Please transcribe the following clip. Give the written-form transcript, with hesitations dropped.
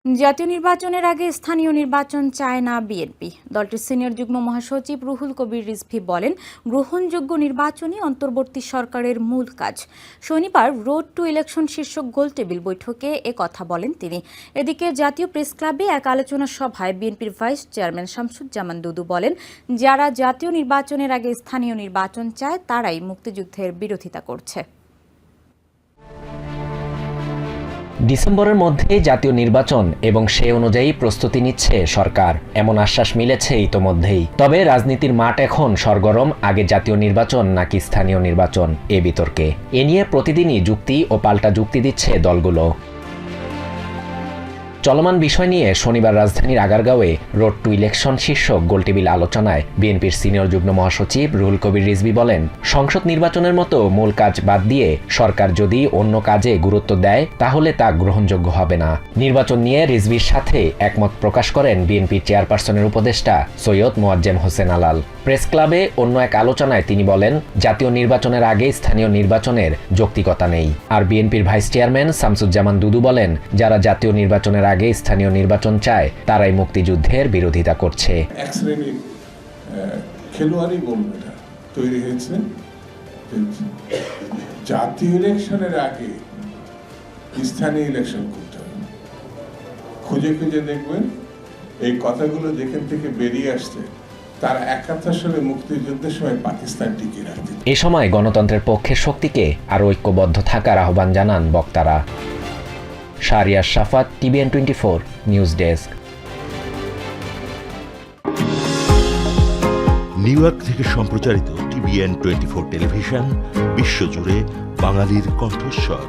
জাতীয় নির্বাচনের আগে স্থানীয় নির্বাচন চায় না বিএনপি। দলটির সিনিয়র যুগ্ম মহাসচিব রুহুল কবির রিজভী বলেন, গ্রহণযোগ্য নির্বাচনই অন্তর্বর্তী সরকারের মূল কাজ। শনিবার রোড টু ইলেকশন শীর্ষক গোলটেবিল বৈঠকে কথা বলেন তিনি। এদিকে জাতীয় প্রেস ক্লাবে এক আলোচনা সভায় বিএনপির ভাইস চেয়ারম্যান শামসুজ্জামান দুদু বলেন, যারা জাতীয় নির্বাচনের আগে স্থানীয় নির্বাচন চায় তারাই মুক্তিযুদ্ধের বিরোধিতা করছে। ডিসেম্বরের মধ্যে জাতীয় নির্বাচন এবং সে অনুযায়ী প্রস্তুতি নিচ্ছে সরকার, এমন আশ্বাস মিলেছে ইতোমধ্যেই। তবে রাজনীতির মাঠ এখন সরগরম আগে জাতীয় নির্বাচন নাকি স্থানীয় নির্বাচন এ বিতর্কে। এ নিয়ে প্রতিদিনই যুক্তি ও পাল্টা যুক্তি দিচ্ছে দলগুলো। চলমান বিষয় নিয়ে শনিবার রাজধানীর আগারগাঁওয়ে রোড টু ইলেকশন শীর্ষক গোলটেবিল আলোচনায় বিএনপির সিনিয়র যুগ্ম মহাসচিব রুহুল কবির রিজভী বলেন, সংসদ নির্বাচনের মতো মূল কাজ বাদ দিয়ে সরকার যদি অন্য কাজে গুরুত্ব দেয় তাহলে তা গ্রহণযোগ্য হবে না। নির্বাচন নিয়ে রিজভীর সাথে একমত প্রকাশ করেন বিএনপির চেয়ারপারসনের উপদেষ্টা সৈয়দ মোয়াজ্জেম হোসেন আলাল। প্রেস ক্লাবে অন্য এক আলোচনায় তিনি বলেন, জাতীয় নির্বাচনের আগে স্থানীয় নির্বাচনের যৌক্তিকতা নেই। আর বিএনপির ভাইস চেয়ারম্যান শামসুজ্জামান দুদু বলেন, যারা জাতীয় নির্বাচনের আগে স্থানীয় নির্বাচন চায় তারাই মুক্তিযুদ্ধের বিরোধিতা করছে। এক শ্রেণীর খেলোয়াড়ই বলবে এটা তৈরি হয়েছে জাতীয় ইলেকশনের আগে স্থানীয় ইলেকশন করতে হবে। খুঁজে খুঁজে দেখবেন এই কথাগুলো যেখান থেকে বেরিয়ে আসছে তারা ৭১ সালে মুক্তিযুদ্ধের সময় পাকিস্তান টিকিয়ে রাখতে। এ সময় গণতন্ত্রের পক্ষের শক্তিকে আরও ঐক্যবদ্ধ থাকার আহ্বান জানান বক্তারা। শাহরিয়ার শাফাত, TVN 24 news desk. New York থেকে সম্প্রচারিত TVN 24 টেলিভিশন বিশ্বজুড়ে বাঙালির কণ্ঠস্বর।